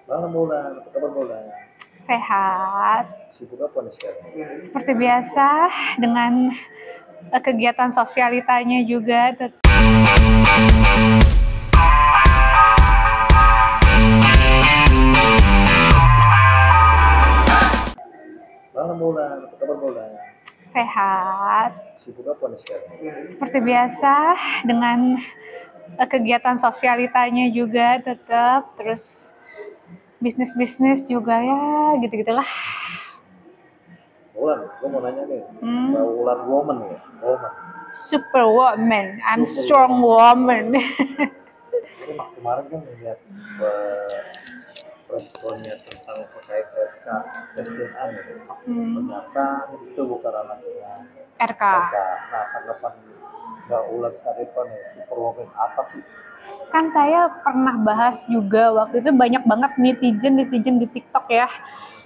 Malam Mulan, apa kabar Mulan? Sehat. Sibuk apa nih sekarang? Seperti biasa dengan kegiatan sosialitanya juga. Malam Mulan, apa kabar Mulan? Sehat. Sibuk apa nih sekarang? Seperti biasa dengan kegiatan sosialitanya juga tetap, terus bisnis-bisnis juga ya gitu-gitulah. Mulan, gue mau nanya nih, Hmm. Mbak Wulan Woman ya? Woman. Super woman, I'm Super strong woman. Ini kemarin kan lihat responnya tentang terkait SK SDA nih. Ternyata itu bukan anaknya RK. RK. Nah, tanggapan Mbak Wulan Sarifan ya, Super Woman apa sih? Kan saya pernah bahas juga waktu itu, banyak banget netizen di TikTok ya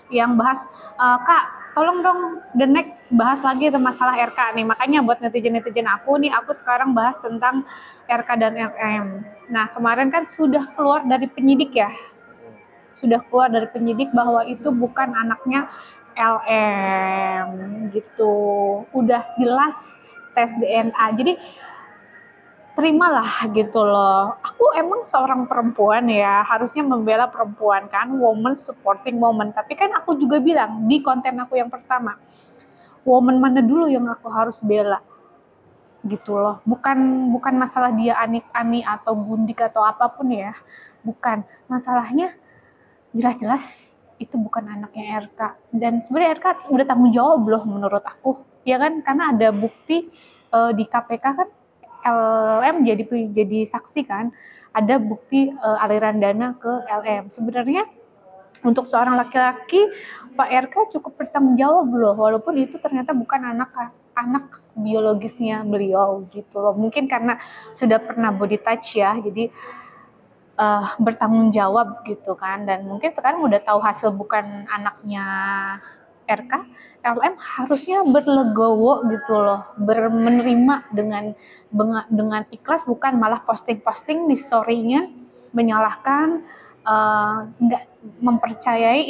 yang bahas, Kak tolong dong the next bahas lagi tentang masalah RK nih. Makanya buat netizen aku nih, aku sekarang bahas tentang RK dan RM. Nah kemarin kan sudah keluar dari penyidik ya, bahwa itu bukan anaknya LM gitu, udah jelas tes DNA. Jadi terimalah gitu loh. Aku emang seorang perempuan ya, harusnya membela perempuan kan, woman supporting woman. Tapi kan aku juga bilang di konten aku yang pertama, woman mana dulu yang aku harus bela gitu loh. Bukan masalah dia anik-ani atau gundik atau apapun ya. Bukan. Masalahnya jelas-jelas itu bukan anaknya RK. Dan sebenarnya RK udah tanggung jawab loh menurut aku. Ya kan, karena ada bukti di KPK kan, LM jadi saksi kan, ada bukti aliran dana ke LM. Sebenarnya untuk seorang laki-laki, Pak RK cukup bertanggung jawab loh, walaupun itu ternyata bukan anak biologisnya beliau gitu loh. Mungkin karena sudah pernah body touch ya, jadi bertanggung jawab gitu kan. Dan mungkin sekarang udah tahu hasil bukan anaknya RK, LM harusnya berlegowo gitu loh, menerima dengan ikhlas, bukan malah posting-posting di story-nya menyalahkan, nggak mempercayai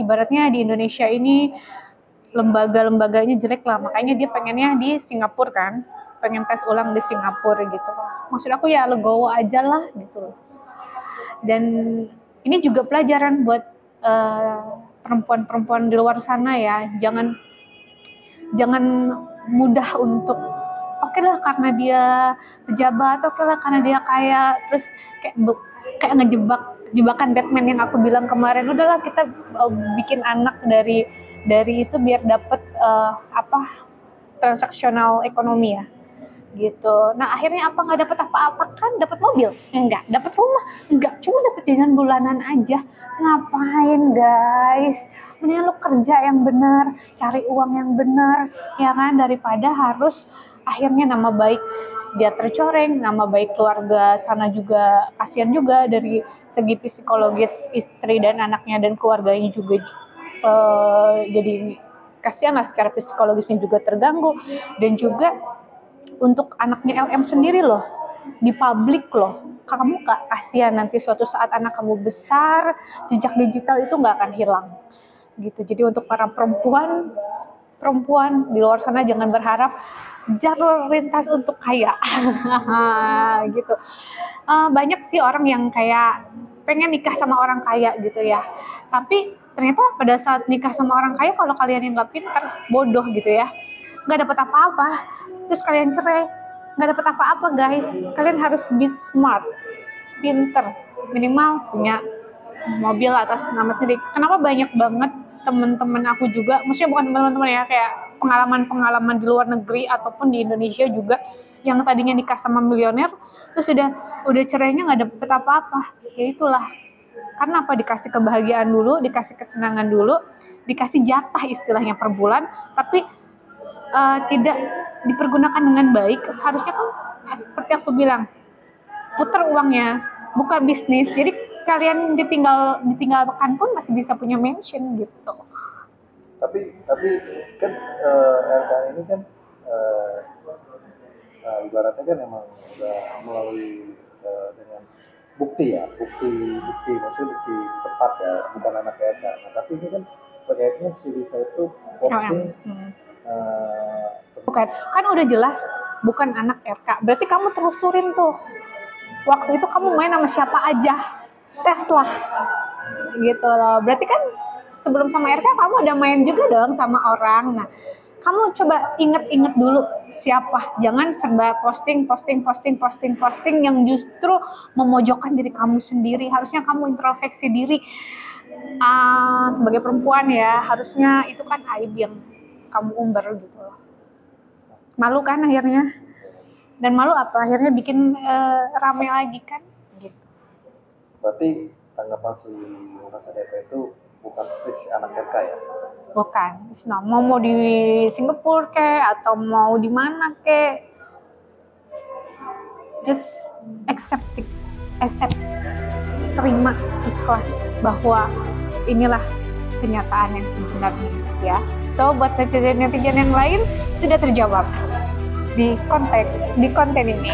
ibaratnya di Indonesia ini lembaga-lembaganya jelek lah, makanya dia pengennya di Singapura kan, pengen tes ulang di Singapura gitu. Maksud aku ya legowo aja lah gitu. Dan ini juga pelajaran buat perempuan-perempuan di luar sana ya, jangan mudah untuk oke lah karena dia pejabat, oke lah karena dia kaya, terus kayak ngejebak jebakan Batman yang aku bilang kemarin, udahlah kita bikin anak dari itu biar dapet transaksional ekonomi ya gitu. Nah akhirnya apa, nggak dapat apa-apa kan, dapat mobil enggak, dapat rumah enggak, cuma dapat jajan bulanan aja. Ngapain guys, mendingan lu kerja yang benar, cari uang yang benar ya kan, daripada harus akhirnya nama baik dia tercoreng, nama baik keluarga sana juga kasihan juga dari segi psikologis istri dan anaknya dan keluarganya juga jadi kasihan lah, secara psikologisnya juga terganggu. Dan juga untuk anaknya LM sendiri loh, di publik loh, kamu gak kasihan nanti suatu saat anak kamu besar, jejak digital itu gak akan hilang gitu. Jadi untuk para perempuan di luar sana, jangan berharap jalur lintas untuk kaya gitu. Banyak sih orang yang kayak pengen nikah sama orang kaya gitu ya, tapi ternyata pada saat nikah sama orang kaya, kalau kalian yang nggak pintar, bodoh gitu ya, nggak dapat apa-apa, terus kalian cerai, nggak dapat apa-apa guys. Kalian harus be smart, pinter, minimal punya mobil atas nama sendiri. Kenapa banyak banget teman-teman aku juga, maksudnya bukan teman-teman ya, kayak pengalaman-pengalaman di luar negeri ataupun di Indonesia juga, yang tadinya nikah sama miliuner terus udah cerainya nggak dapet apa-apa. Ya itulah, karena apa, dikasih kebahagiaan dulu, dikasih kesenangan dulu, dikasih jatah istilahnya per bulan, tapi tidak dipergunakan dengan baik. Harusnya kan seperti aku bilang, putar uangnya, buka bisnis. Jadi kalian ditinggalkan pun masih bisa punya mansion gitu. Tapi kan RK ini kan ibaratnya kan emang udah melalui dengan bukti ya, bukti maksudnya bukti tepat ya, bukan anak RK. Nah, tapi ini kan terkaitnya si Lisa itu posting eh, Bukan, kan udah jelas bukan anak RK. Berarti kamu telusurin tuh. Waktu itu kamu main sama siapa aja, tes lah, gitu loh. Berarti kan sebelum sama RK kamu ada main juga dong sama orang. Nah, kamu coba inget-inget dulu siapa. Jangan serba posting yang justru memojokkan diri kamu sendiri. Harusnya kamu introspeksi diri. Sebagai perempuan ya, harusnya itu kan aib yang kamu umbar gitu loh. Malu kan akhirnya. Dan malu apa? Akhirnya bikin rame lagi kan gitu. berarti tanggapan si Rasa DP itu bukan fix anak RK ya? Bukan. Nah, mau di Singapura kek atau mau di mana kek, just accept, terima, ikhlas bahwa inilah kenyataan yang sebenarnya ya. So buat netizen yang lain sudah terjawab di konten ini.